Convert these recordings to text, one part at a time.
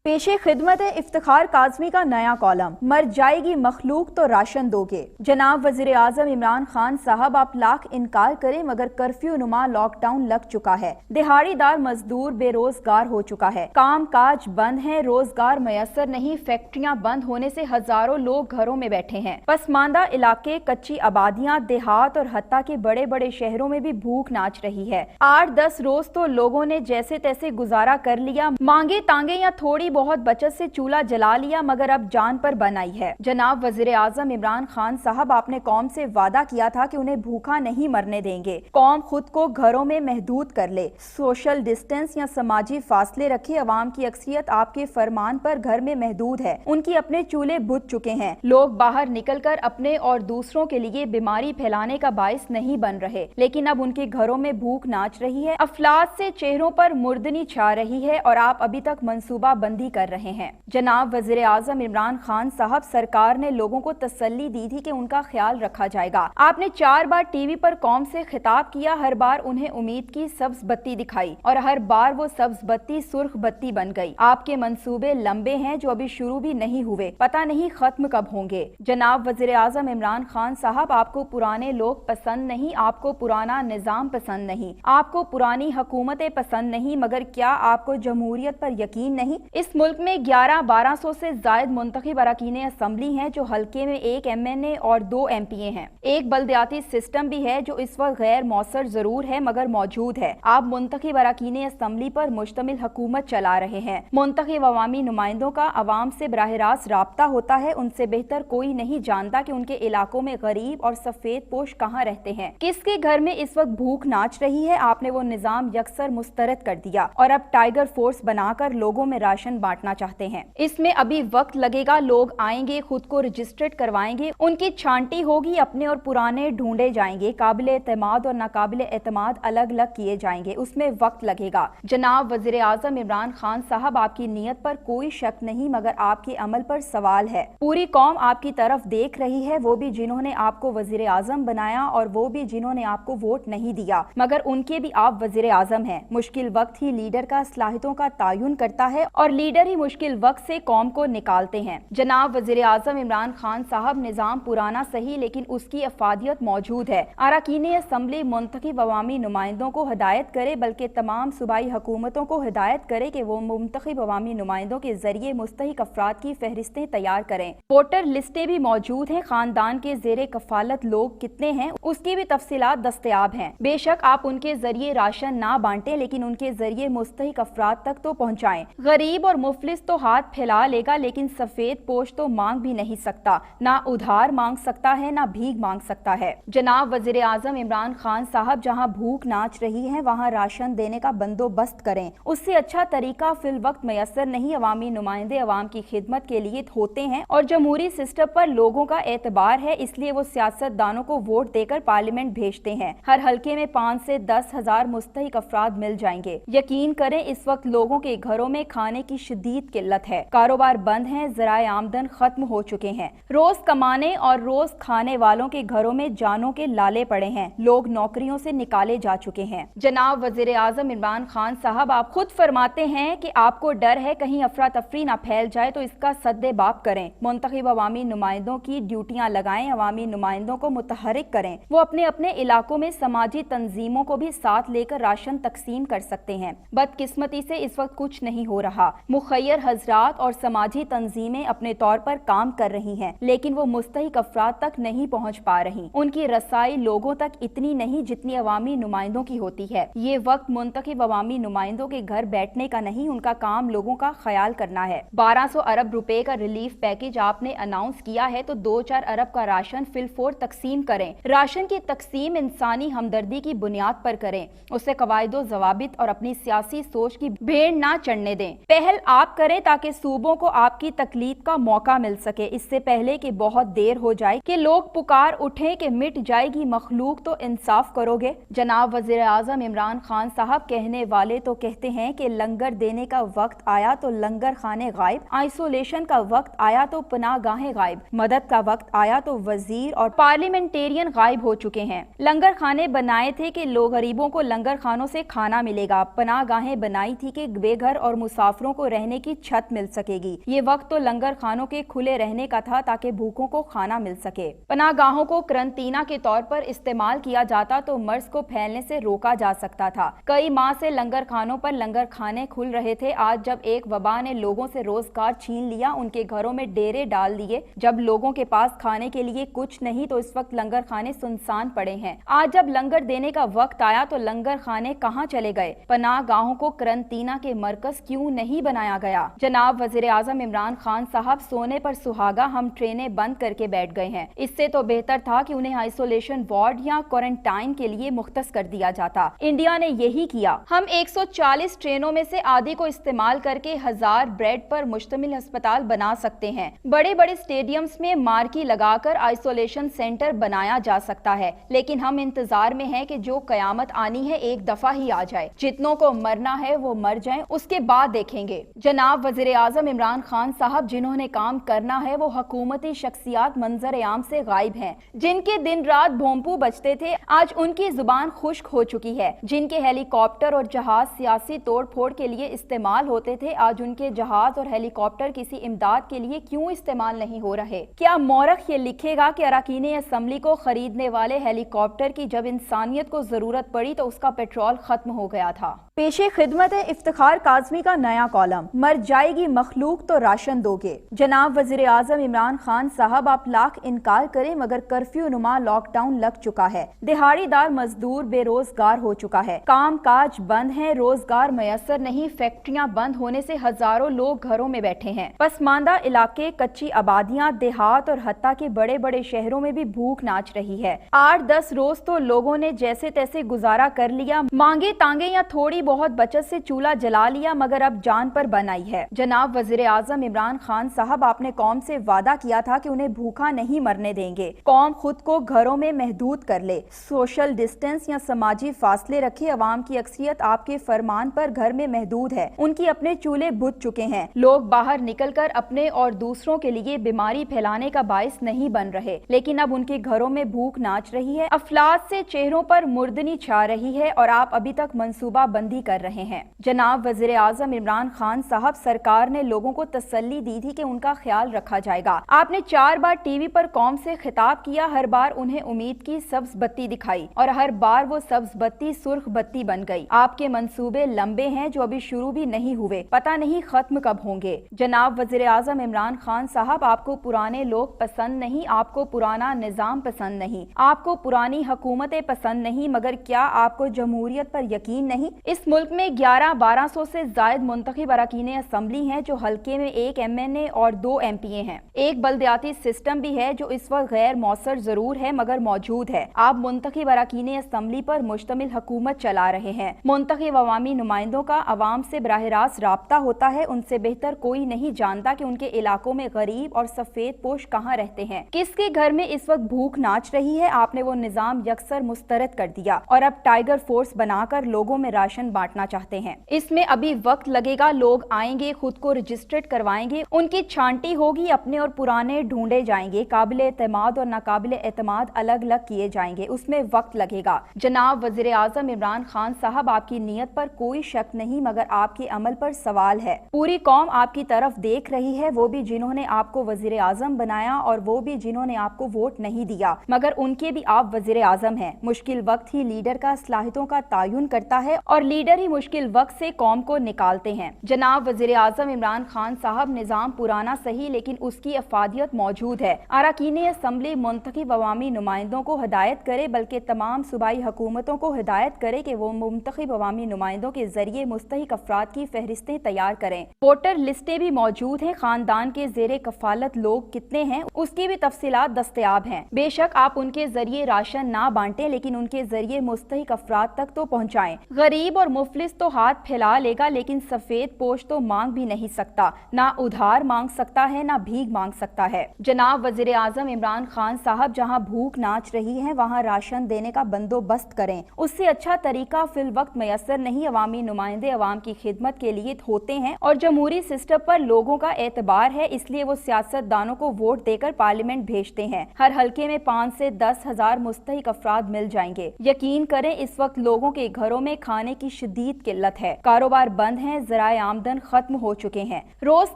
पेश खिदमत इफ्तिखार काज़मी का नया कॉलम, मर जाएगी मखलूक तो राशन दोगे। जनाब वज़ीर आज़म इमरान खान साहब, आप लाख इनकार करें मगर कर्फ्यू नुमा लॉकडाउन लग चुका है। दिहाड़ीदार मजदूर बेरोजगार हो चुका है, काम काज बंद है, रोजगार मयसर नहीं, फैक्ट्रियां बंद होने से हजारों लोग घरों में बैठे हैं। पसमानदा इलाके, कच्ची आबादियां, देहात और हत्ता के बड़े बड़े शहरों में भी भूख नाच रही है। 8-10 रोज तो लोगों ने जैसे तैसे गुजारा कर लिया, मांगे तांगे या थोड़ी बहुत बचत से चूल्हा जला लिया, मगर अब जान पर बन आई है। जनाब वज़ीर आज़म इमरान खान साहब, आपने कौम से वादा किया था कि उन्हें भूखा नहीं मरने देंगे। कौम खुद को घरों में महदूद कर ले, सोशल डिस्टेंस या समाजी फासले रखे। अवाम की अक्सरियत आपके फरमान पर घर में महदूद है, उनकी अपने चूल्हे बुझ चुके हैं। लोग बाहर निकलकर अपने और दूसरों के लिए बीमारी फैलाने का बाइस नहीं बन रहे, लेकिन अब उनके घरों में भूख नाच रही है, अफलास से चेहरों पर मुर्दनी छा रही है और आप अभी तक मंसूबा बंदी कर रहे हैं। जनाब वज़ीर आज़म इमरान खान साहब, सरकार ने लोगों को तसल्ली दी थी कि उनका ख्याल रखा जाएगा। आपने 4 बार टीवी पर कौम से खिताब किया, हर बार उन्हें उम्मीद की सब्ज बत्ती दिखाई और हर बार वो सब्ज बत्ती सुर्ख बत्ती बन गई। आपके मंसूबे लंबे हैं जो अभी शुरू भी नहीं हुए, पता नहीं खत्म कब होंगे। जनाब वज़ीर आज़म इमरान खान साहब, आपको पुराने लोग पसंद नहीं, आपको पुराना निजाम पसंद नहीं, आपको पुरानी हुकूमतें पसंद नहीं, मगर क्या आपको जमहूरियत पर यकीन नहीं? इस मुल्क में 1100-1200 से जायद मुंतखब अरकान असम्बली हैं जो हल्के में 1 MNA और 2 MPA हैं। एक बल्दियाती सिस्टम भी है जो इस वक्त गैर मौसर जरूर है मगर मौजूद है। आप मुंतखब अरकान असम्बली पर मुश्तमिल हुकूमत चला रहे हैं। मुंतखब अवामी नुमाइंदों का अवाम से बराह रास्त राब्ता होता है, उनसे बेहतर कोई नहीं जानता कि उनके इलाकों में गरीब और सफेद पोश कहाँ रहते हैं, किसके घर में इस वक्त भूख नाच रही है। आपने वो निजाम यकसर मुस्तरद कर दिया और अब टाइगर फोर्स बनाकर लोगों में राशन बांटना चाहते हैं। इसमें अभी वक्त लगेगा, लोग आएंगे, खुद को रजिस्ट्रेट करवाएंगे, उनकी छांटी होगी, अपने और पुराने ढूंढे जाएंगे, काबिल एतमाद और नाकाबिल एतमाद अलग अलग किए जाएंगे, उसमें वक्त लगेगा। जनाब वज़ीर आज़म इमरान खान साहब, आपकी नीयत पर कोई शक नहीं मगर आपके अमल पर सवाल है। पूरी कौम आपकी तरफ देख रही है, वो भी जिन्होंने आपको वज़ीर आज़म बनाया और वो भी जिन्होंने आपको वोट नहीं दिया, मगर उनके भी आप वज़ीर आज़म हैं। मुश्किल वक्त ही लीडर का सलाहियतों का तायुन करता है और लीडर ही मुश्किल वक्त से कौम को निकालते हैं। जनाब वज़ीर आज़म इमरान खान साहब, निजाम पुराना सही लेकिन उसकी अफादियत मौजूद है। अरकान असम्बली मुंतखब अवामी नुमाइंदों को हिदायत करे, बल्कि तमाम सूबाई हुकूमतों को हिदायत करे कि वो मुंतखब अवामी नुमाइंदों के जरिए मुस्तहिक अफराद की फहरिस्तें तैयार करें। वोटर लिस्टें भी मौजूद हैं, खानदान के जेरे कफालत लोग कितने हैं उसकी भी तफसीलात दस्तयाब हैं। बेशक आप उनके जरिए राशन ना बांटे, लेकिन उनके जरिए मुस्तहिक अफराद तक तो पहुँचाएं। गरीब और मुफलिस तो हाथ फैला लेगा, लेकिन सफेद पोश तो मांग भी नहीं सकता, ना उधार मांग सकता है ना भीख मांग सकता है। जनाब वज़ीर आज़म इमरान खान साहब, जहां भूख नाच रही है वहां राशन देने का बंदोबस्त करें, उससे अच्छा तरीका फिल वक्त मयसर नहीं। अवामी नुमाइंदे अवाम की खिदमत के लिए होते हैं और जमहूरी सिस्टम पर लोगों का एतबार है, इसलिए वो सियासतदानों को वोट देकर पार्लियामेंट भेजते हैं। हर हल्के में 5 से 10 हजार मुस्तहिक अफराद मिल जाएंगे। यकीन करें, इस वक्त लोगों के घरों में खाने की शदीद किल्लत है, कारोबार बंद हैं, ज़राए आमदन खत्म हो चुके हैं। रोज कमाने और रोज खाने वालों के घरों में जानों के लाले पड़े हैं, लोग नौकरियों से निकाले जा चुके हैं। जनाब वज़ीर आज़म इमरान खान साहब, आप खुद फरमाते हैं कि आपको डर है कहीं अफरा तफरी ना फैल जाए, तो इसका सद्दे बाप करें। मुंतखब अवामी नुमाइंदों की ड्यूटियां लगाएं, अवामी नुमाइंदों को मुतहरिक करें। वो अपने अपने इलाकों में समाजी तंजीमों को भी साथ लेकर राशन तकसीम कर सकते हैं। बदकिस्मती से इस वक्त कुछ नहीं हो रहा। मुखय्यर हजरात और समाजी तंजीमें अपने तौर पर काम कर रही हैं, लेकिन वो मुस्तहिक अफराद तक नहीं पहुंच पा रही। उनकी रसाई लोगों तक इतनी नहीं जितनी अवामी नुमाइंदों की होती है। ये वक्त मुंतखब अवामी नुमाइंदों के घर बैठने का नहीं, उनका काम लोगों का ख्याल करना है। 1200 अरब रुपए का रिलीफ पैकेज आपने अनाउंस किया है, तो 2-4 अरब का राशन फिलफोर तकसीम करें। राशन की तकसीम इंसानी हमदर्दी की बुनियाद पर करें, उसे कवायदो जवाबित और अपनी सियासी सोच की भेड़ ना चढ़ने दें। पहल आप करें ताकि सूबों को आपकी तकलीफ का मौका मिल सके, इससे पहले कि बहुत देर हो जाए कि लोग पुकार उठें कि मिट जाएगी मखलूक, तो इंसाफ करोगे। जनाब वज़ीर आज़म इमरान खान साहब, कहने वाले तो कहते हैं कि लंगर देने का वक्त आया तो लंगर खाने गायब, आइसोलेशन का वक्त आया तो पनाहगाहें गायब, मदद का वक्त आया तो वजीर और पार्लियामेंटेरियन गायब हो चुके हैं। लंगर खाने बनाए थे कि लोग गरीबों को लंगर खानों से खाना मिलेगा, पनाहगाहें बनाई थी कि बेघर और मुसाफिरों को रहने की छत मिल सकेगी। ये वक्त तो लंगर खानों के खुले रहने का था ताकि भूखों को खाना मिल सके। पनाहगाहों को करंटीना के तौर पर इस्तेमाल किया जाता तो मर्ज को फैलने से रोका जा सकता था। कई माह से लंगर खानों पर लंगर खाने खुल रहे थे। आज जब एक वबा ने लोगों से रोजगार छीन लिया, उनके घरों में डेरे डाल दिए, जब लोगों के पास खाने के लिए कुछ नहीं तो इस वक्त लंगर खाने सुनसान पड़े हैं। आज जब लंगर देने का वक्त आया तो लंगर खाने कहाँ चले गए? पनाहगाहों को करंटीना के मरकज क्यों नहीं बनाया गया? जनाब वजीर आजम इमरान खान साहब, सोने पर सुहागा, हम ट्रेनें बंद करके बैठ गए हैं। इससे तो बेहतर था कि उन्हें आइसोलेशन वार्ड या क्वारंटाइन के लिए मुख्तस कर दिया जाता। इंडिया ने यही किया। हम 140 ट्रेनों में से आधी को इस्तेमाल करके 1000 बेड पर मुश्तमिल अस्पताल बना सकते हैं। बड़े बड़े स्टेडियम्स में मार्की लगाकर आइसोलेशन सेंटर बनाया जा सकता है, लेकिन हम इंतजार में हैं कि जो कयामत आनी है एक दफा ही आ जाए। जितनों को मरना है वो मर जाएं, उसके बाद देखेंगे। जनाब वजीर आजम इमरान खान साहब, जिन्होंने काम करना है वो हुकूमती शख्सियात मंजर आम से गायब हैं। जिनके दिन रात भोंपू बजते थे, आज उनकी जुबान खुश्क हो चुकी है। जिनके हेलीकॉप्टर और जहाज सियासी तोड़ फोड़ के लिए इस्तेमाल होते थे, आज उनके जहाज और हेलीकॉप्टर किसी इमदाद के लिए क्यों इस्तेमाल नहीं हो रहे? क्या मौरख ये लिखेगा कि अरकान असम्बली को खरीदने वाले हेलीकॉप्टर की जब इंसानियत को जरूरत पड़ी तो उसका पेट्रोल खत्म हो गया था? पेशे खिदमत है इफ्तिखार काज़मी का नया कॉलम, मर जाएगी मखलूक तो राशन दोगे। जनाब वजीर आजम इमरान खान साहब, आप लाख इनकार करें मगर कर्फ्यू नुमा लॉकडाउन लग चुका है। दिहाड़ीदार मजदूर बेरोजगार हो चुका है। काम काज बंद है, रोजगार मयसर नहीं। फैक्ट्रियां बंद होने से हजारों लोग घरों में बैठे हैं। पसमानदा इलाके, कच्ची आबादियां, देहात और हत्ता के बड़े बड़े शहरों में भी भूख नाच रही है। 8-10 रोज तो लोगों ने जैसे तैसे गुजारा कर लिया, मांगे तांगे या थोड़ी बहुत बचत से चूल्हा जला लिया, मगर अब जान पर बन आई है। जनाब वजीर आजम इमरान खान साहब, आपने कौम से वादा किया था कि उन्हें भूखा नहीं मरने देंगे। कौम खुद को घरों में महदूद कर ले, सोशल डिस्टेंस या समाजी फासले रखे। अवाम की अक्सरियत आपके फरमान पर घर में महदूद है। उनकी अपने चूल्हे बुझ चुके हैं। लोग बाहर निकलकर अपने और दूसरों के लिए बीमारी फैलाने का बाइस नहीं बन रहे, लेकिन अब उनके घरों में भूख नाच रही है। अफलास से चेहरों पर मुर्दनी छा रही है और आप अभी तक मंसूबा बंदी कर रहे हैं। जनाब वजीर आजम इमरान खान साहब, सरकार ने लोगों को तसल्ली दी थी कि उनका ख्याल रखा जाएगा। आपने 4 बार टीवी पर कौम से खिताब किया, हर बार उन्हें उम्मीद की सब्ज बत्ती दिखाई और हर बार वो सब्ज बत्ती सुर्ख बत्ती बन गई। आपके मंसूबे लंबे हैं जो अभी शुरू भी नहीं हुए, पता नहीं खत्म कब होंगे। जनाब वजीर आजम इमरान खान साहब, आपको पुराने लोग पसंद नहीं, आपको पुराना निजाम पसंद नहीं, आपको पुरानी हुकूमतें पसंद नहीं, मगर क्या आपको जमहूरियत पर यकीन नहीं? इस मुल्क में 1100-1200 से जायद मुंतखब अरकान असम्बली हैं जो हल्के में 1 MNA और 2 MPA हैं। एक बल्दियाती सिस्टम भी है जो इस वक्त गैर मौसर जरूर है मगर मौजूद है। आप मुंतखब अरकान असम्बली पर मुश्तमिल हुकूमत चला रहे हैं। मुंतखब अवामी नुमाइंदों का अवाम से बराह रास्त राब्ता होता है। उनसे बेहतर कोई नहीं जानता कि उनके इलाकों में गरीब और सफेद पोश कहाँ रहते हैं, किसके घर में इस वक्त भूख नाच रही है। आपने वो निजाम यकसर मुस्तरद कर दिया और अब टाइगर फोर्स बनाकर लोगों में राशन बांटना चाहते हैं। इसमें अभी वक्त लगेगा। लोग आएंगे, खुद को रजिस्ट्रेट करवाएंगे, उनकी छांटी होगी, अपने और पुराने ढूंढे जाएंगे, काबिले एतमाद और नाकाबिले एतमाद अलग अलग किए जाएंगे, उसमें वक्त लगेगा। जनाब वजीर आजम इमरान खान साहब, आपकी नीयत पर कोई शक नहीं मगर आपके अमल पर सवाल है। पूरी कौम आपकी तरफ देख रही है, वो भी जिन्होंने आपको वजीर आजम बनाया और वो भी जिन्होंने आपको वोट नहीं दिया, मगर उनके भी आप वजीर आजम हैं। मुश्किल वक्त ही लीडर का सलाहियतों का तायुन करता है और लीडर ही मुश्किल वक्त से कौम को निकालते हैं। जनाब वजीर आजम इमरान खान साहब, निजाम पुराना सही लेकिन उसकी अफादियत मौजूद है। अरकान असम्बली मुंतखब अवामी नुमाइंदों को हिदायत करे, बल्कि तमाम सूबाई हुकूमतों को हिदायत करे कि वो मुंतखब अवामी नुमाइंदों के जरिए मुस्तहिक अफराद की फहरिस्तें तैयार करें। वोटर लिस्टें भी मौजूद हैं। खानदान के जेरे कफालत लोग कितने हैं उसकी भी तफसीलात दस्तयाब हैं। बेशक आप उनके जरिए राशन ना बांटें, लेकिन उनके जरिए मुस्तहिक अफराद तक तो पहुँचाएं। गरीब और मुफलिस तो हाथ फैला लेगा, लेकिन सफेद पोश तो मांग भी नहीं सकता, ना उधार मांग सकता है ना भीख मांग सकता है। जनाब वजीर आजम इमरान खान साहब, जहां भूख नाच रही है वहां राशन देने का बंदोबस्त करें। उससे अच्छा तरीका फिल वक्त मयसर नहीं। अवामी नुमाइंदे अवाम की खिदमत के लिए होते हैं और जमहूरी सिस्टम पर लोगों का एतबार है, इसलिए वो सियासतदानों को वोट देकर पार्लियामेंट भेजते हैं। हर हल्के में 5 से 10 हजार मुस्तहिक अफराद मिल जाएंगे। यकीन करें, इस वक्त लोगों के घरों में खाने की شدید قلت ہے، کاروبار بند ہیں، ذرائع آمدن ختم ہو چکے ہیں، روز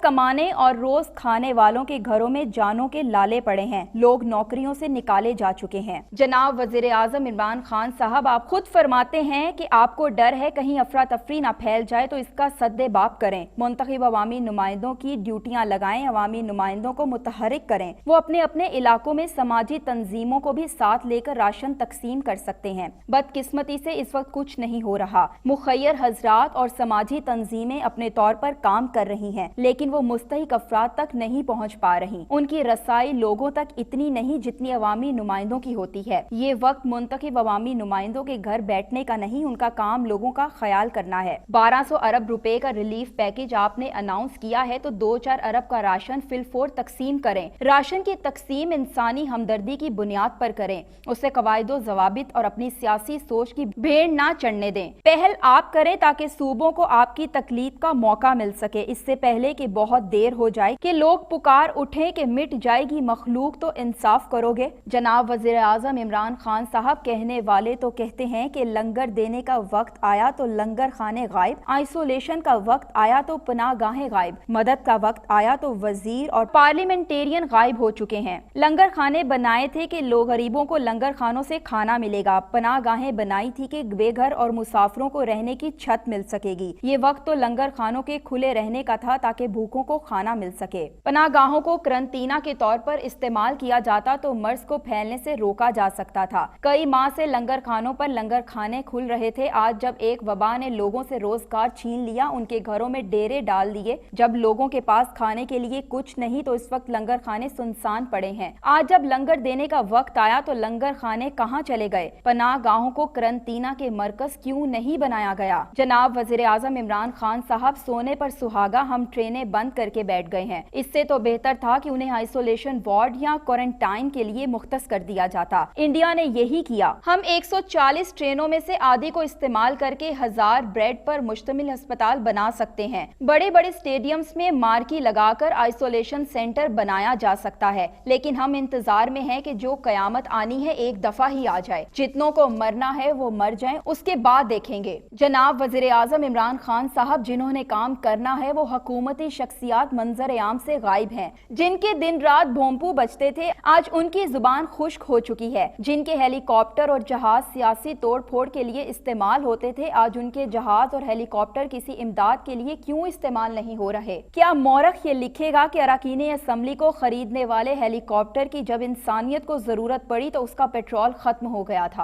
کمانے اور روز کھانے والوں کے گھروں میں جانوں کے لالے پڑے ہیں، لوگ نوکریوں سے نکالے جا چکے ہیں۔ جناب وزیر اعظم عمران خان صاحب، آپ خود فرماتے ہیں کہ آپ کو ڈر ہے کہیں افراتفری نہ پھیل جائے تو اس کا سدباب کریں، منتخب عوامی نمائندوں کی ڈیوٹیاں لگائیں، عوامی نمائندوں کو متحرک کریں، وہ اپنے اپنے علاقوں میں سماجی تنظیموں کو بھی ساتھ لے کر راشن تقسیم کر سکتے ہیں۔ بدقسمتی سے اس وقت کچھ نہیں ہو رہا، مخیر حضرات اور سماجی تنظیمیں اپنے طور پر کام کر رہی ہیں، لیکن وہ مستحق افراد تک نہیں پہنچ پا رہی، ان کی رسائی لوگوں تک اتنی نہیں جتنی عوامی نمائندوں کی ہوتی ہے۔ یہ وقت منتخب عوامی نمائندوں کے گھر بیٹھنے کا نہیں، ان کا کام لوگوں کا خیال کرنا ہے۔ 1200 ارب روپے کا ریلیف پیکج آپ نے اناؤنس کیا ہے تو 2-4 ارب کا راشن فی الفور تقسیم کریں۔ راشن کی تقسیم انسانی ہمدردی کی بنیاد پر کریں، اسے قواعد و ضوابط اور اپنی سیاسی سوچ کی بھیڑ نہ چڑھنے دیں۔ پہل آپ کریں تاکہ صوبوں کو آپ کی تقلید کا موقع مل سکے، اس سے پہلے کہ بہت دیر ہو جائے کہ لوگ پکار اٹھیں کہ مٹ جائے گی مخلوق تو انصاف کرو گے۔ جناب وزیر اعظم عمران خان صاحب، کہنے والے تو کہتے ہیں کہ لنگر دینے کا وقت آیا تو لنگر خانے غائب، آئسولیشن کا وقت آیا تو پناہ گاہیں غائب، مدد کا وقت آیا تو وزیر اور پارلیمنٹیرین غائب ہو چکے ہیں۔ لنگر خانے بنائے تھے کہ لوگ غریبوں کو لنگر خانوں سے کھانا ملے گا، پناہ گاہیں بنائی تھی کہ بے گھر اور مسافروں کو رہنے کی چھت مل سکے گی۔ یہ وقت تو لنگر خانوں کے کھلے رہنے کا تھا تاکہ بھوکوں کو کھانا مل سکے۔ پناہ گاہوں کو قرنطینہ کے طور پر استعمال کیا جاتا تو مرض کو پھیلنے سے روکا جا سکتا تھا۔ کئی ماہ سے لنگر خانوں پر لنگر کھانے کھل رہے تھے، آج جب ایک وبا نے لوگوں سے روزگار چھین لیا، ان کے گھروں میں ڈیرے ڈال دیے، جب لوگوں کے پاس کھانے کے لیے کچھ نہیں تو اس وقت لنگر خانے سنسان پڑے ہیں۔ آج جب لنگر دینے کا وقت آیا تو لنگر خانے کہاں چلے گئے؟ پناہ گاہوں کو قرنطینہ کے مرکز کیوں نہیں بنایا گیا؟ جناب وزیر اعظم عمران خان صاحب، سونے پر سہاگا ہم ٹرینیں بند کر کے بیٹھ گئے ہیں، اس سے تو بہتر تھا کہ انہیں آئسولیشن وارڈ یا کوارنٹائن کے لیے مختص کر دیا جاتا۔ انڈیا نے یہی کیا۔ ہم 140 ٹرینوں میں سے آدھی کو استعمال کر کے 1000 بیڈ پر مشتمل ہسپتال بنا سکتے ہیں۔ بڑے بڑے اسٹیڈیمز میں مارکی لگا کر آئسولیشن سینٹر بنایا جا سکتا ہے، لیکن ہم انتظار میں ہیں کہ جو قیامت آنی ہے ایک دفعہ ہی آ جائے، جتنوں کو مرنا ہے وہ مر جائیں، اس کے بعد دیکھیں گے۔ جناب وزیر اعظم عمران خان صاحب، جنہوں نے کام کرنا ہے وہ حکومتی شخصیات منظر عام سے غائب ہیں، جن کے دن رات بھونپو بجتے تھے آج ان کی زبان خشک ہو چکی ہے، جن کے ہیلی کاپٹر اور جہاز سیاسی توڑ پھوڑ کے لیے استعمال ہوتے تھے، آج ان کے جہاز اور ہیلی کاپٹر کسی امداد کے لیے کیوں استعمال نہیں ہو رہے؟ کیا مورخ یہ لکھے گا کہ اراکین اسمبلی کو خریدنے والے ہیلی کاپٹر کی جب انسانیت کو ضرورت پڑی تو اس کا پیٹرول ختم ہو گیا تھا؟